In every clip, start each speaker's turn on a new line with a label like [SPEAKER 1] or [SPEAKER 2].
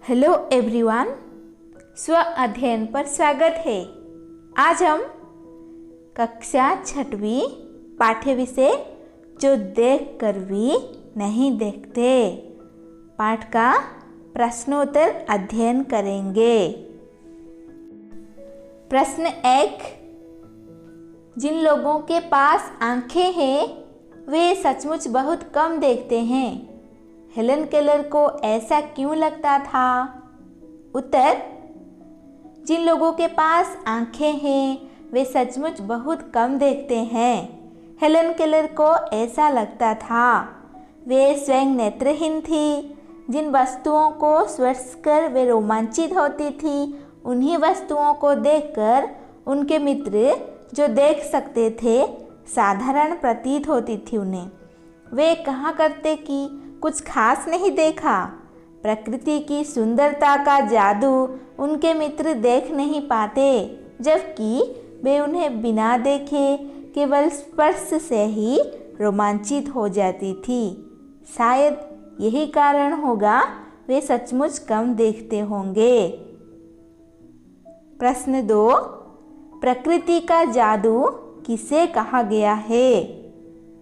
[SPEAKER 1] Hello everyone, स्व अध्ययन पर स्वागत है। आज हम कक्षा 6वीं पाठ्य विषय जो देख कर भी नहीं देखते पाठ का प्रश्नोत्तर अध्ययन करेंगे। प्रश्न 1। जिन लोगों के पास आंखें हैं वे सचमुच बहुत कम देखते हैं। हेलन केलर को ऐसा क्यों लगता था? उत्तर: जिन लोगों के पास आंखें हैं वे सचमुच बहुत कम देखते हैं। हेलन केलर को ऐसा लगता था। वे स्वयं नेत्रहीन थी। जिन वस्तुओं को स्पर्श कर वे रोमांचित होती थी, उन्हीं वस्तुओं को देखकर उनके मित्र जो देख सकते थे साधारण प्रतीत होती थी उन्हें। वे कहा करते कि कुछ खास नहीं देखा। प्रकृति की सुंदरता का जादू उनके मित्र देख नहीं पाते, जबकि वे उन्हें बिना देखे केवल स्पर्श से ही रोमांचित हो जाती थी। शायद यही कारण होगा वे सचमुच कम देखते होंगे। प्रश्न 2। प्रकृति का जादू किसे कहा गया है?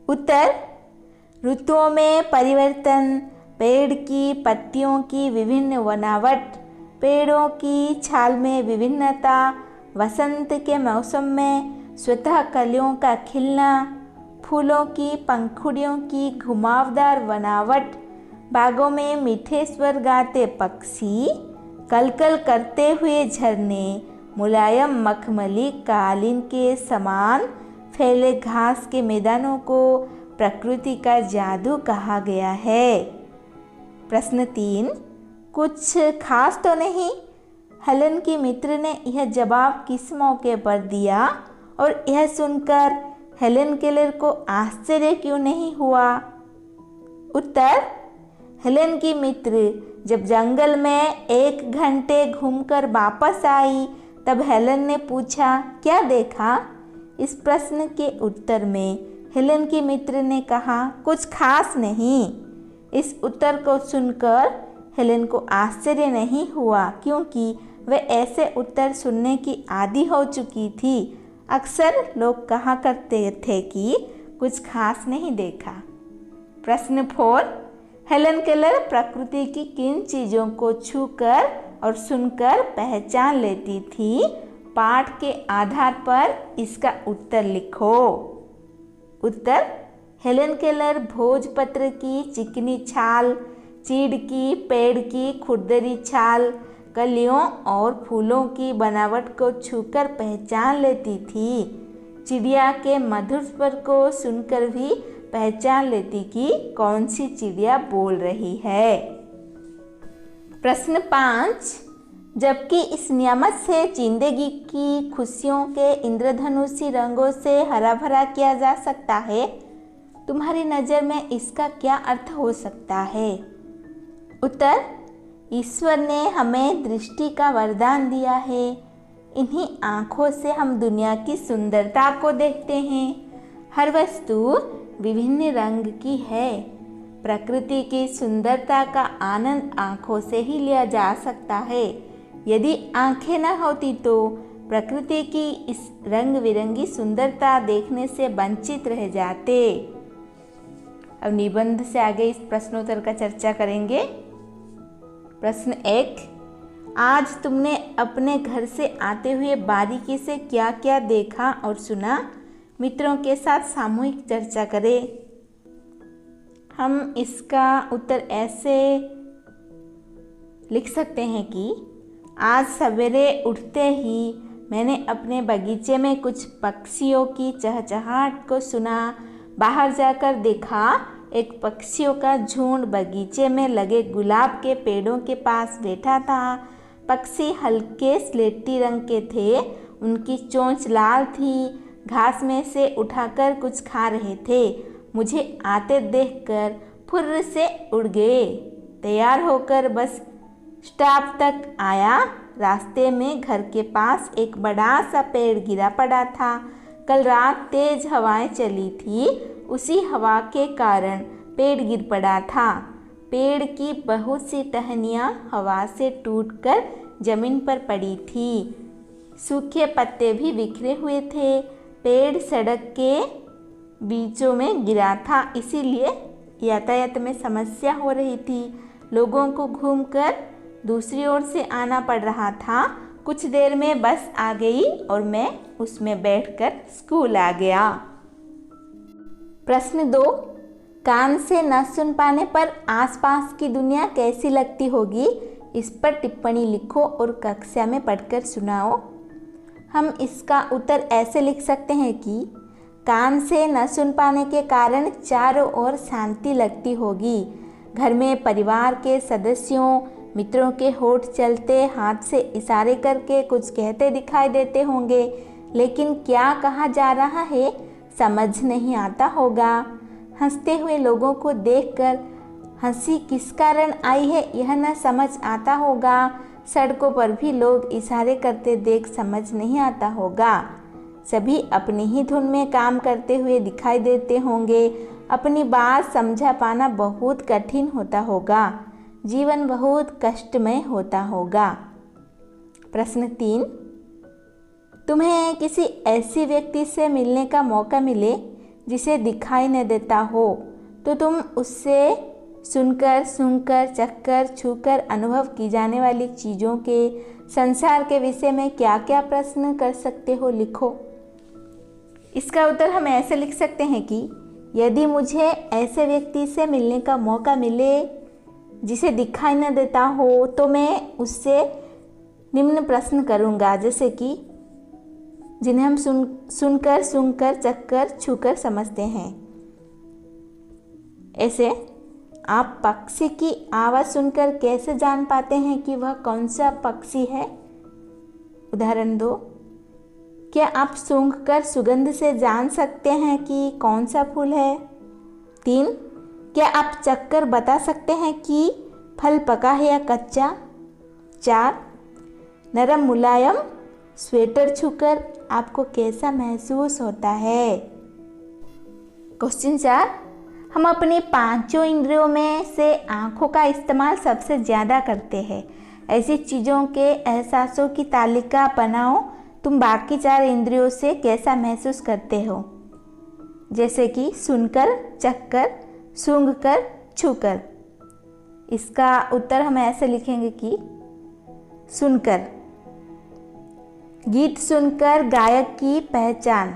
[SPEAKER 1] उत्तर: ऋतुओं में परिवर्तन, पेड़ की पत्तियों की विभिन्न बनावट, पेड़ों की छाल में विभिन्नता, वसंत के मौसम में स्वतः कलियों का खिलना, फूलों की पंखुड़ियों की घुमावदार बनावट, बागों में मीठे स्वर गाते पक्षी, कलकल करते हुए झरने, मुलायम मखमली कालीन के समान फैले घास के मैदानों को प्रकृति का जादू कहा गया है। प्रश्न 3। कुछ खास तो नहीं? हेलन की मित्र ने यह जवाब किस मौके पर दिया और यह सुनकर हेलन केलर को आश्चर्य क्यों नहीं हुआ? उत्तर: हेलन की मित्र जब जंगल में 1 घंटे घूमकर वापस आई तब हेलन ने पूछा, क्या देखा? इस प्रश्न के उत्तर में हेलन की मित्र ने कहा, कुछ खास नहीं। इस उत्तर को सुनकर हेलन को आश्चर्य नहीं हुआ, क्योंकि वह ऐसे उत्तर सुनने की आदी हो चुकी थी। अक्सर लोग कहा करते थे कि कुछ खास नहीं देखा। प्रश्न 4। हेलन केलर प्रकृति की किन चीज़ों को छूकर और सुनकर पहचान लेती थी? पाठ के आधार पर इसका उत्तर लिखो। उत्तर: हेलन केलर भोजपत्र की चिकनी छाल, चीड़ की पेड़ की खुरदरी छाल, कलियों और फूलों की बनावट को छूकर पहचान लेती थी। चिड़िया के मधुर स्वर को सुनकर भी पहचान लेती कि कौन सी चिड़िया बोल रही है। प्रश्न 5। जबकि इस नियामत से जिंदगी की खुशियों के इंद्रधनुषी रंगों से हरा भरा किया जा सकता है, तुम्हारी नज़र में इसका क्या अर्थ हो सकता है? उत्तर: ईश्वर ने हमें दृष्टि का वरदान दिया है। इन्हीं आँखों से हम दुनिया की सुंदरता को देखते हैं। हर वस्तु विभिन्न रंग की है। प्रकृति की सुंदरता का आनंद आँखों से ही लिया जा सकता है। यदि आंखें न होती तो प्रकृति की इस रंग बिरंगी सुंदरता देखने से वंचित रह जाते। अब निबंध से आगे इस प्रश्नोत्तर का चर्चा करेंगे। प्रश्न 1। आज तुमने अपने घर से आते हुए बारीकी से क्या क्या देखा और सुना? मित्रों के साथ सामूहिक चर्चा करें। हम इसका उत्तर ऐसे लिख सकते हैं कि आज सवेरे उठते ही मैंने अपने बगीचे में कुछ पक्षियों की चहचहाहट को सुना। बाहर जाकर देखा, एक पक्षियों का झुंड बगीचे में लगे गुलाब के पेड़ों के पास बैठा था। पक्षी हल्के स्लेटी रंग के थे। उनकी चोंच लाल थी। घास में से उठाकर कुछ खा रहे थे। मुझे आते देखकर फुर्र से उड़ गए। तैयार होकर बस स्टॉप तक आया। रास्ते में घर के पास एक बड़ा सा पेड़ गिरा पड़ा था। कल रात तेज हवाएं चली थी। उसी हवा के कारण पेड़ गिर पड़ा था। पेड़ की बहुत सी टहनियाँ हवा से टूटकर जमीन पर पड़ी थी। सूखे पत्ते भी बिखरे हुए थे। पेड़ सड़क के बीचों में गिरा था, इसीलिए यातायात में समस्या हो रही थी। लोगों को घूमकर दूसरी ओर से आना पड़ रहा था। कुछ देर में बस आ गई और मैं उसमें बैठकर स्कूल आ गया। प्रश्न 2, कान से न सुन पाने पर आसपास की दुनिया कैसी लगती होगी? इस पर टिप्पणी लिखो और कक्षा में पढ़कर सुनाओ। हम इसका उत्तर ऐसे लिख सकते हैं कि कान से न सुन पाने के कारण चारों ओर शांति लगती होगी। घर में परिवार के सदस्यों, मित्रों के होठ चलते हाथ से इशारे करके कुछ कहते दिखाई देते होंगे, लेकिन क्या कहा जा रहा है समझ नहीं आता होगा। हंसते हुए लोगों को देखकर हंसी किस कारण आई है यह न समझ आता होगा। सड़कों पर भी लोग इशारे करते देख समझ नहीं आता होगा। सभी अपनी ही धुन में काम करते हुए दिखाई देते होंगे। अपनी बात समझा पाना बहुत कठिन होता होगा। जीवन बहुत कष्टमय होता होगा। प्रश्न 3, तुम्हें किसी ऐसी व्यक्ति से मिलने का मौका मिले जिसे दिखाई न देता हो, तो तुम उससे सुनकर, सूंघकर, चखकर, छूकर अनुभव की जाने वाली चीज़ों के संसार के विषय में क्या क्या प्रश्न कर सकते हो? लिखो। इसका उत्तर हम ऐसे लिख सकते हैं कि यदि मुझे ऐसे व्यक्ति से मिलने का मौका मिले जिसे दिखाई न देता हो, तो मैं उससे निम्न प्रश्न करूँगा, जैसे कि जिन्हें हम सुनकर, सूंघकर, चखकर, छूकर समझते हैं। ऐसे आप पक्षी की आवाज़ सुनकर कैसे जान पाते हैं कि वह कौन सा पक्षी है? उदाहरण 2, क्या आप सूंघकर सुगंध से जान सकते हैं कि कौन सा फूल है? 3, क्या आप चखकर बता सकते हैं कि फल पका है या कच्चा? 4, नरम मुलायम स्वेटर छूकर आपको कैसा महसूस होता है? क्वेश्चन 4, हम अपनी पांचों इंद्रियों में से आँखों का इस्तेमाल सबसे ज़्यादा करते हैं। ऐसी चीज़ों के एहसासों की तालिका बनाओ। तुम बाकी 4 इंद्रियों से कैसा महसूस करते हो? जैसे कि सुनकर, चखकर, सूंघकर, छूकर। इसका उत्तर हम ऐसे लिखेंगे कि सुनकर। गीत सुनकर गायक की पहचान,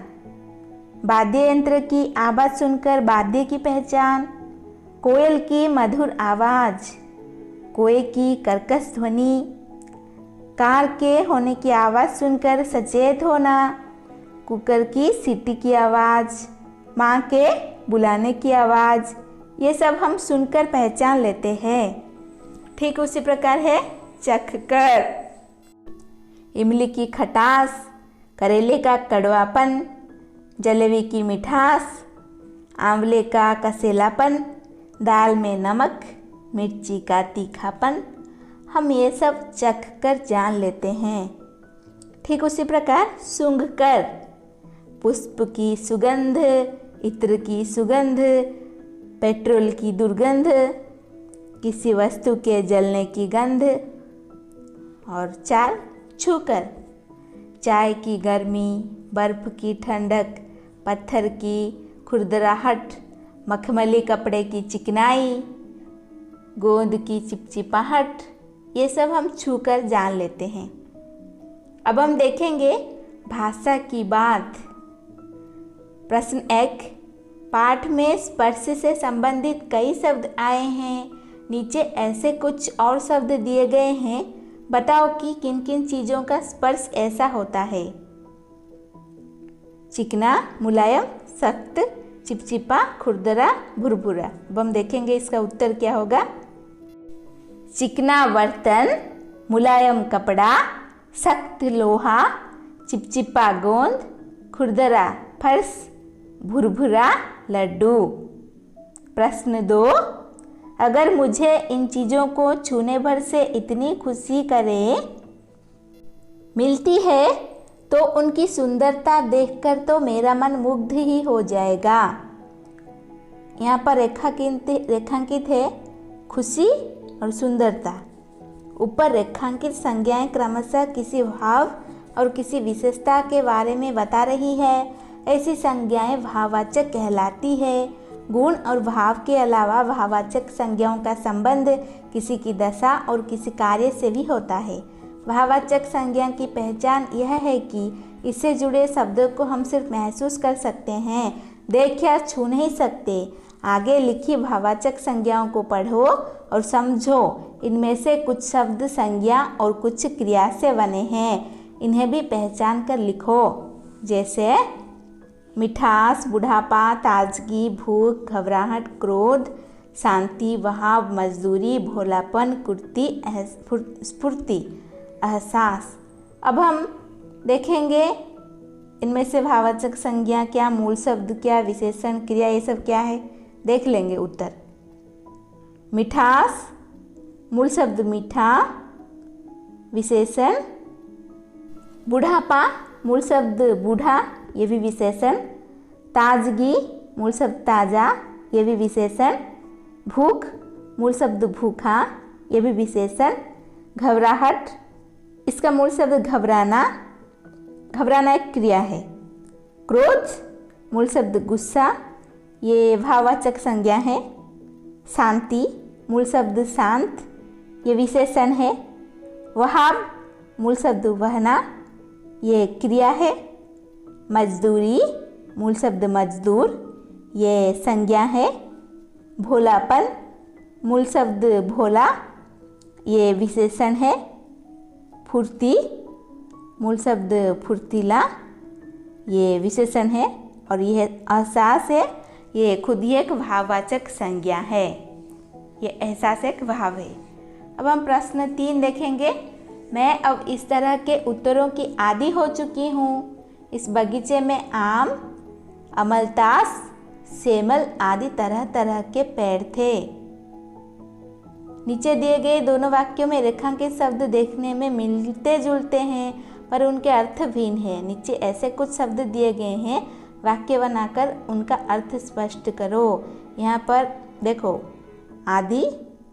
[SPEAKER 1] वाद्य यंत्र की आवाज़ सुनकर वाद्य की पहचान, कोयल की मधुर आवाज़, कोए की कर्कश ध्वनि, कार के होने की आवाज़ सुनकर सचेत होना, कुकर की सीटी की आवाज़, माँ के बुलाने की आवाज़, ये सब हम सुनकर पहचान लेते हैं। ठीक उसी प्रकार है चखकर। इमली की खटास, करेले का कड़वापन, जलेबी की मिठास, आंवले का कसेलापन, दाल में नमक, मिर्ची का तीखापन, हम ये सब चखकर जान लेते हैं। ठीक उसी प्रकार सूंघकर, पुष्प की सुगंध, इत्र की सुगंध, पेट्रोल की दुर्गंध, किसी वस्तु के जलने की गंध। और 4, छूकर, चाय की गर्मी, बर्फ़ की ठंडक, पत्थर की खुरदराहट, मखमली कपड़े की चिकनाई, गोंद की चिपचिपाहट, ये सब हम छूकर जान लेते हैं। अब हम देखेंगे भाषा की बात। प्रश्न 1, पाठ में स्पर्श से संबंधित कई शब्द आए हैं। नीचे ऐसे कुछ और शब्द दिए गए हैं, बताओ कि किन किन चीज़ों का स्पर्श ऐसा होता है। चिकना, मुलायम, सख्त, चिपचिपा, खुरदरा, भुरभुरा। अब हम देखेंगे इसका उत्तर क्या होगा। चिकना बर्तन, मुलायम कपड़ा, सख्त लोहा, चिपचिपा गोंद, खुरदरा फर्श, भुरभुरा लड्डू। प्रश्न 2, अगर मुझे इन चीज़ों को छूने भर से इतनी खुशी मिलती है तो उनकी सुंदरता देखकर तो मेरा मन मुग्ध ही हो जाएगा। यहाँ पर रेखांकित है खुशी और सुंदरता। ऊपर रेखांकित संज्ञाएं क्रमशः किसी भाव और किसी विशेषता के बारे में बता रही है। ऐसी संज्ञाएं भाववाचक कहलाती है। गुण और भाव के अलावा भाववाचक संज्ञाओं का संबंध किसी की दशा और किसी कार्य से भी होता है। भाववाचक संज्ञा की पहचान यह है कि इससे जुड़े शब्दों को हम सिर्फ महसूस कर सकते हैं, देख या छू नहीं सकते। आगे लिखी भाववाचक संज्ञाओं को पढ़ो और समझो। इनमें से कुछ शब्द संज्ञा और कुछ क्रिया से बने हैं, इन्हें भी पहचान कर लिखो। जैसे मिठास, बुढ़ापा, ताजगी, भूख, घबराहट, क्रोध, शांति, बहाव, मजदूरी, भोलापन, कुर्ती, स्फूर्ति, एहसास। अब हम देखेंगे इनमें से भाववाचक संज्ञा क्या, मूल शब्द क्या, विशेषण, क्रिया, ये सब क्या है, देख लेंगे उत्तर। मिठास, मूल शब्द मीठा, विशेषण। बुढ़ापा, मूल शब्द बूढ़ा, ये भी विशेषण। ताजगी, मूल शब्द ताज़ा, ये भी विशेषण। भूख, मूल शब्द भूखा, ये भी विशेषण। घबराहट, इसका मूल शब्द घबराना, घबराना एक क्रिया है। क्रोध, मूल शब्द गुस्सा, ये भाववाचक संज्ञा है। शांति, मूल शब्द शांत, ये विशेषण है। वहाव, मूल शब्द वहना, ये क्रिया है। मजदूरी, मूल शब्द मजदूर, ये संज्ञा है। भोलापन, मूल शब्द भोला, ये विशेषण है। फुर्ती, मूल शब्द फुर्तीला, ये विशेषण है। और यह एहसास है, ये खुद ही एक भाववाचक संज्ञा है। ये एहसास एक भाव है। अब हम प्रश्न 3 देखेंगे। मैं अब इस तरह के उत्तरों की आदी हो चुकी हूँ। इस बगीचे में आम, अमलतास, सेमल आदि तरह तरह के पेड़ थे। नीचे दिए गए दोनों वाक्यों में रेखांकित शब्द देखने में मिलते जुलते हैं, पर उनके अर्थ भिन्न हैं। नीचे ऐसे कुछ शब्द दिए गए हैं, वाक्य बनाकर उनका अर्थ स्पष्ट करो। यहाँ पर देखो, आदि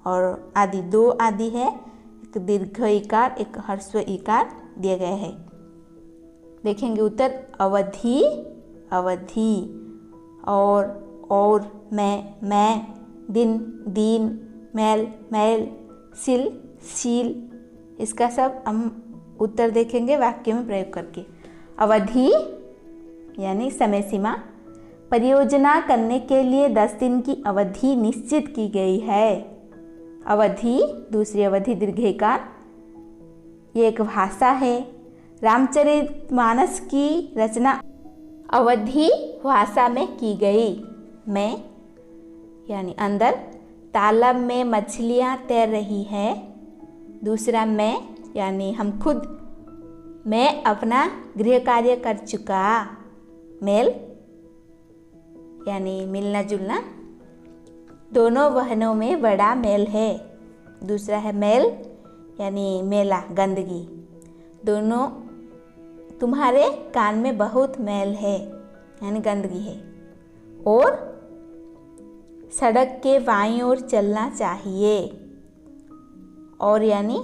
[SPEAKER 1] और आदि, दो आदि है, एक दीर्घ इकार, एक ह्रस्व इकार दिए गए हैं। देखेंगे उत्तर। अवधि, अवधि। और, मैं, दिन, दीन, मैल, मैल, सिल, सील। इसका सब हम उत्तर देखेंगे वाक्य में प्रयोग करके। अवधि यानी समय सीमा। परियोजना करने के लिए 10 दिन की अवधि निश्चित की गई है। अवधि, दूसरी अवधि दीर्घिकार, ये एक भाषा है। रामचरितमानस की रचना अवधि भाषा में की गई। मैं यानी अंदर। तालाब में मछलियाँ तैर रही हैं। दूसरा मैं यानी हम खुद। मैं अपना गृह कार्य कर चुका। मेल यानी मिलना जुलना। दोनों बहनों में बड़ा मेल है। दूसरा है मेल यानी मेला, गंदगी। दोनों, तुम्हारे कान में बहुत मैल है यानी गंदगी है। और सड़क के बाईं ओर चलना चाहिए। और यानी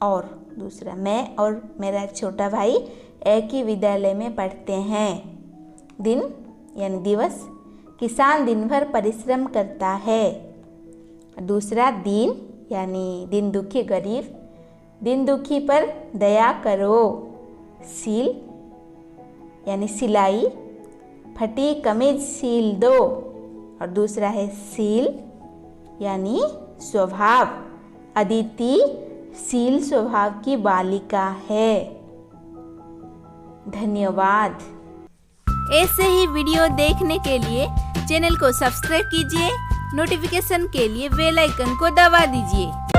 [SPEAKER 1] और। दूसरा, मैं और मेरा छोटा भाई एक ही विद्यालय में पढ़ते हैं। दिन यानी दिवस। किसान दिन भर परिश्रम करता है। दूसरा, दीन यानी दिन दुखी, गरीब। दिन दुखी पर दया करो। सील यानी सिलाई। फटी कमीज सील दो। और दूसरा है सील यानी स्वभाव। अदिति सील स्वभाव की बालिका है। धन्यवाद। ऐसे ही वीडियो देखने के लिए चैनल को सब्सक्राइब कीजिए। नोटिफिकेशन के लिए बेल आइकन को दबा दीजिए।